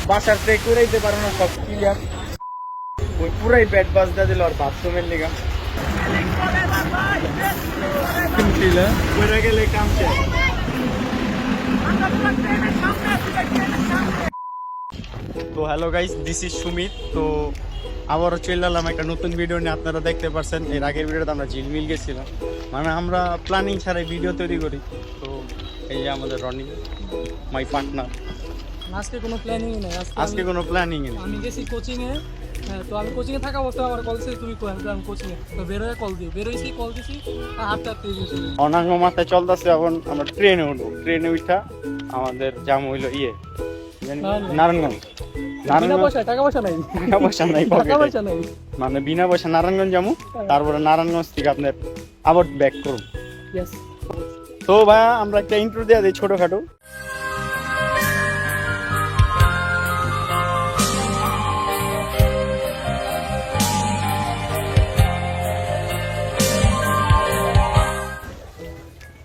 বাসার ট্রেক করাইতে পারো না, সব ক্লিয়ার। ওই পুরাই ব্যাট বাজদা দিল আর বাথরুমের লিগা গেলে কাম শেষ। তো hello guys, this is Sumit. তো আবারও চলে এলাম একটা নতুন ভিডিও নিয়ে। আপনারা দেখতে পাচ্ছেন এর আগের ভিডিওতে আমরা ঝিলমিল গেছিলাম, মানে আমরা প্ল্যানিং ছাড়াই ভিডিও তৈরি করি। তো এই যে আমাদের রনি, মাই পার্টনার। আজকে কোনো প্ল্যানিং নেই, আজকে কোনো প্ল্যানিং নেই। আমি গেছি কোচিংয়ে। তো আমি কোচিংয়ে থাকা অবস্থায় আমার কল দিয়েছি তুমি কই, আমি কোচিংয়ে। তো বেরোয় কল দিই, বেরোইছি কল দিছি আর হাঁটতে হাঁটতে গেছি। অনাঙ্গ মাথায় চলতেছে। এখন আমরা ট্রেনে উঠবো। ট্রেনে উঠা আমাদের জাম হইলো নারায়ণগঞ্জ। বিনা পয়সা, টাকা পয়সা নাই, টাকা পয়সা নাই টাকা পকেটে, পয়সা নাই। মানে বিনা পয়সা নারায়ণগঞ্জ যাবো। তারপরে নারায়ণগঞ্জ থেকে আপনার আবার ব্যাক করুন। ইয়েস। তো ভাইয়া আমরা একটা ইন্ট্রো দেওয়া দিই ছোটখাটো।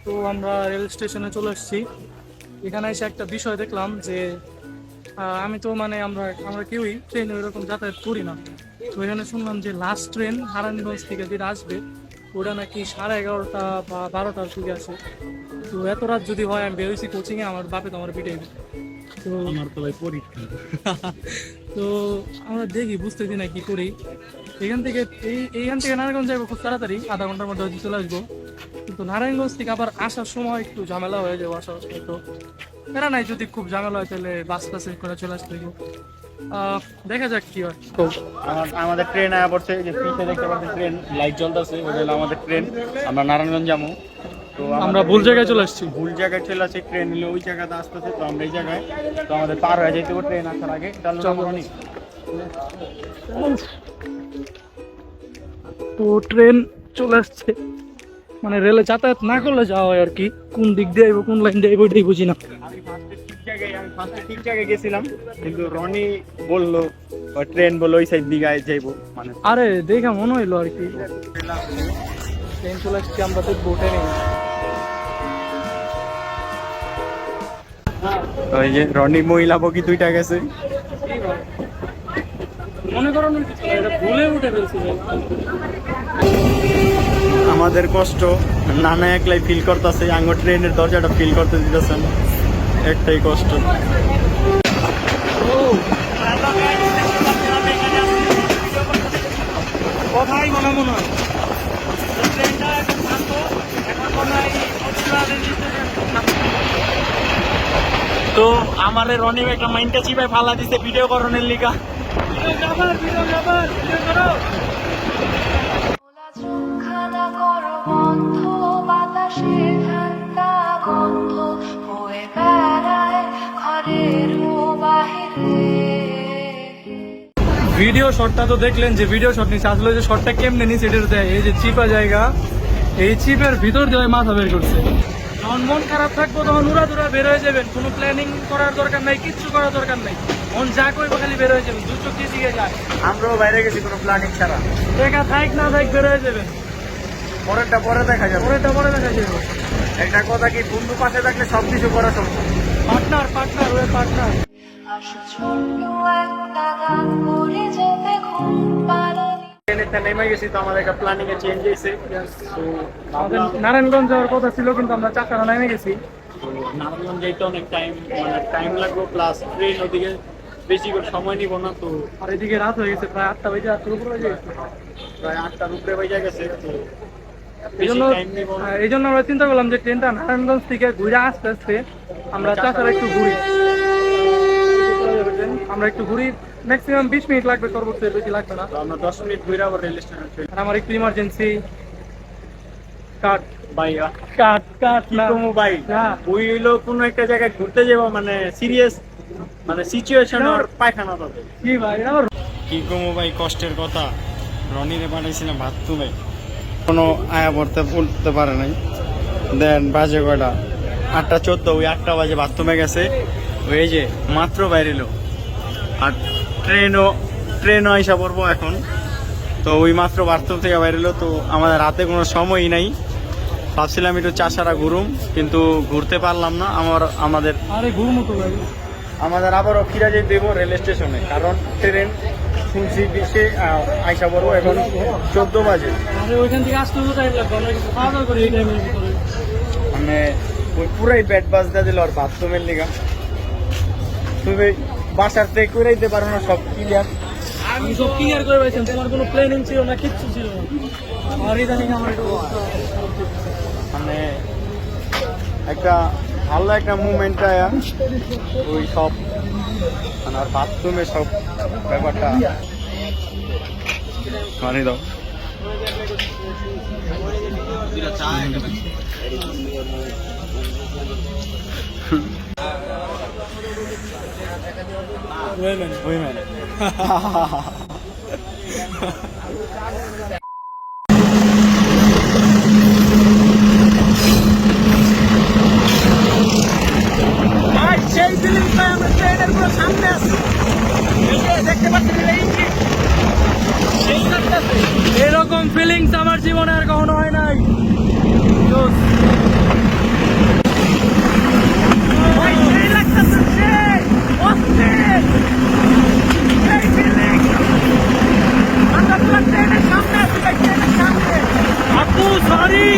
তো আমরা রেল স্টেশনে চলে এসেছি। এখানে এসে একটা বিষয় দেখলাম যে আমি তো মানে আমরা কেউই ট্রেনে ওইরকম যাতায়াত করি না। তো এখানে শুনলাম যে লাস্ট ট্রেন নারায়ণগঞ্জ থেকে যেটা আসবে ওটা নাকি 11:30 বা 12টার দিকে আসে। তো এত রাত যদি হয়, আমি বেরোইছি কোচিংয়ে, আমার বাপে তো আমার পিটাই। তো আমার তো ভাই পরীক্ষা। তো আমরা দেখি, বুঝতেছি না কি করি। এখান থেকে এইখান থেকে নারায়ণগঞ্জ যাবো খুব তাড়াতাড়ি, আধা ঘন্টার মধ্যে হয়তো চলে আসবো। কিন্তু নারায়ণগঞ্জ থেকে আবার আসার সময় একটু ঝামেলা হয়ে যাবো। আসার সময় তো এরা নাই, যদি খুব ঝামেলা হয় তাহলে বাস টাসে করে চলে আসতে হবে। দেখা যাক কি হয়। তো আমাদের ট্রেন আয়া পড়ছে, যে পিছে দেখতে পাচ্ছি ট্রেন লাইট জ্বলতেছে, ওটা হলো আমাদের ট্রেন। আমরা নারায়ণগঞ্জ যাবো। তো আমরা ভুল জায়গায় চলে আসছি। ভুল জায়গায় চলে আসছে। ট্রেন হলো ওই জায়গাতে আসতেছে, তো আমরা এই জায়গায়। তো আমাদের পার হয়ে যেতে হবে ট্রেন আসার আগে। তো ট্রেন চলে আসছে, মানে রেলে যাতায়াত না করলে যাওয়া হয় আর কি। কোন দিক দিয়ে আইবো, কোন লাইন দিয়ে আইবো এটাই বুঝি না। আমি ফার্স্টে ঠিক জায়গায় গেছিলাম, কিন্তু রনি বললো ট্রেন বললো ওই সাইড দিকে যাইবো, মানে আরে দেখা মনে হইলো আর কি। ট্রেন চলে আসছে, আমরা দেখবো ট্রেনে। ওই যে রনি মহিলা বগি দুইটা গেছে। মনে করো এটা ভুলে উঠে ফেলছি। আমাদের কষ্ট নানা একলাই ফিল করতেছে, আঙ্গ ট্রেনের দরজাটা ফিল করতে দিতেছেন, একটাই কষ্ট। কথাই মনে মনে হয় তো আমার রনি একটা মাইন্ডটা চিপায় ফালা দিছে ভিডিও করণের লিগা। ভিডিও শটটা তো দেখলেন, যে ভিডিও শট নিচ্ছে। আসলে যে শটটা কেমনে নিচ্ছে এটা দেয়, এই যে চিপা জায়গা, এই চিপের ভিতর দিয়ে মাথা বের করছে। যখন মন খারাপ থাকবো তখন উড়া বের হয়ে যাবেন, কোনো প্ল্যানিং করার দরকার নাই, কিচ্ছু করার দরকার নাই। মন যা করবো খালি বের হয়ে যাবেন, দু চোখ দিয়ে যায়। আমরাও বাইরে গেছি কোনো প্ল্যানিং ছাড়া। দেখা থাক না থাক বের হয়ে যাবেন, পরেরটা পরে দেখা যাবে। পরে দেখা যাবে। একটা কথা কি, বন্ধু পাশে থাকলে সবকিছু করা সম্ভব। পার্টনার ওই পার্টনার। নেমে গেছি, তো আমাদের একটা প্ল্যানিং এ চেঞ্জ হয়েছে। আমাদের নারায়ণগঞ্জ যাওয়ার কথা ছিল, কিন্তু আমরা চাকারা নেমে গেছি। নারায়ণগঞ্জ যাইতে অনেক টাইম লাগবে, প্লাস ট্রেন ওদিকে বেশি করে সময় নিব না। তো আর এদিকে রাত হয়ে গেছে, প্রায় 8টা বেজে, 8টার উপরে হয়ে গেছে। প্রায় 8টার উপরে বেজে গেছে। তো এই জন্য আমরা চিন্তা করলাম যে ট্রেনটা নারায়ণগঞ্জ থেকে ঘুরে আস্তে আস্তে আমরা চাচারা একটু ঘুরি। আমরা একটু ঘুরি, ম্যাক্সিমাম 20 মিনিট লাগবে, সর্বোচ্চ বেশি লাগবে না। আমরা 10 মিনিট ঘুরে আবার রেল স্টেশন চলে। আর আমার একটু ইমার্জেন্সি কাট না ভাই, ওই হইলো কোনো একটা জায়গায় ঘুরতে যাবো, মানে সিরিয়াস, মানে সিচুয়েশন আর পায়খানা পাবে কি ভাই। আমার কি কমো ভাই, কষ্টের কথা। রনিরে পাঠাইছিলাম বাথরুমে, কোনো আয়া পড়তে পারে নাই। দেন বাজে কয়টা, 8:14, ওই 8টা বাজে বাথরুমে গেছে। ওই যে মাত্র বাইরেলো। আর ট্রেনও আইসা পড়বো এখন। তো ওই মাত্র বাথরুম থেকে বাইরেলো। তো আমাদের রাতে কোনো সময়ই নাই। ভাবছিলাম একটু চাষারা ঘুরুম, কিন্তু ঘুরতে পারলাম না। আমাদের আরে ঘুরমু তো ভাই, আমাদের আবারও ফিরে যেতে দেবো রেল স্টেশনে, কারণ ট্রেন শুনছি বেশি আইসা পড়বো এখন 14 বাজে। আমাদের ওইখান থেকে আসতে তো টাইম লাগবে, আমরা কিছু খাওয়া দাওয়া করি এই টাইমের ভিতরে। মানে ওই পুরাই ব্যাট বাজ দিয়ে দিল আর বাথরুমের লিগা। তুমি বাসার থেকে করে দিতে পারো না, সব ক্লিয়ার। আমি সব ক্লিয়ার করে পাইছিলাম, তোমার কোনো প্ল্যানিং ছিল না, কিচ্ছু ছিল না। আর ইদানিং আমার একটু অবস্থা খারাপ লাগতেছে। মানে একটা ভালো একটা মুভমেন্ট আয়া ওই সব মানে আর বাথরুমে সব ব্যাপারটা মানে দাও। Women. সেই ফিলিংটা আমরা ট্রেনের পুরো সামনে আছি, দেখতে পাচ্ছি এরকম ফিলিংস আমার জীবনে আর কখনো হয় নাই। আপু সরি,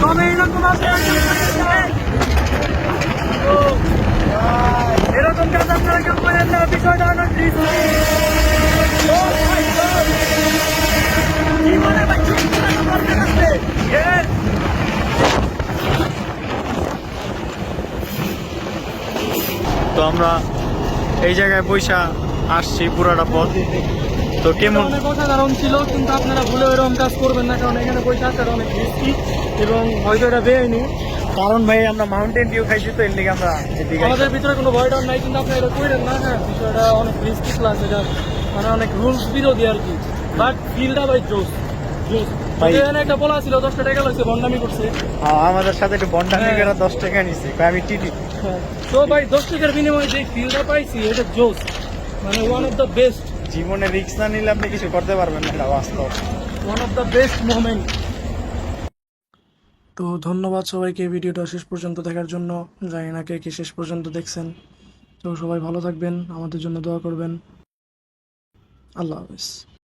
তবে এরকম এরকম কাজ আপনারা কেউ করেন না, বিষয়টা অনেক তো আমরা এই জায়গায় পয়সা আসছি পুরাটা পথ। তো কেমন অনেক অসাধারণ ছিল, কিন্তু আপনারা ভুলে এরকম কাজ করবেন না, কারণ এখানে পয়সা আসার অনেক রিস্কি এবং হয়তো এটা বেআইনি। কারণ ভাই আমরা মাউন্টেন ডিউ খাইছি, তো এর লিগে আমরা এদিকে আমাদের ভিতরে কোনো ভয় ডর নাই, কিন্তু আপনি এটা করেন না। হ্যাঁ, বিষয়টা অনেক রিস্কি প্লাস এটা মানে অনেক রুলস বিরোধী আর কি। বাট ফিলটা ভাই জোস জোস। ভাই- এখানে একটা বলা ছিল 10 টাকা লাগছে, বন্ডামি করছে। আমাদের সাথে একটু বন্ডামি হ্যাঁ। করে 10 টাকা নিছে, আমি টিটি। তো ভাই 10 টাকার বিনিময়ে যে ফিলটা পাইছি এটা জোস, মানে ওয়ান অফ দ্য বেস্ট, জীবনে রিস্ক না নিলে আপনি কিছু করতে পারবেন না, এটা বাস্তব। One of the best moment. তো ধন্যবাদ সবাইকে ভিডিওটা শেষ পর্যন্ত দেখার জন্য। জানি না কে কে শেষ পর্যন্ত দেখছেন। তো সবাই ভালো থাকবেন, আমাদের জন্য দোয়া করবেন। আল্লাহ হাফেজ।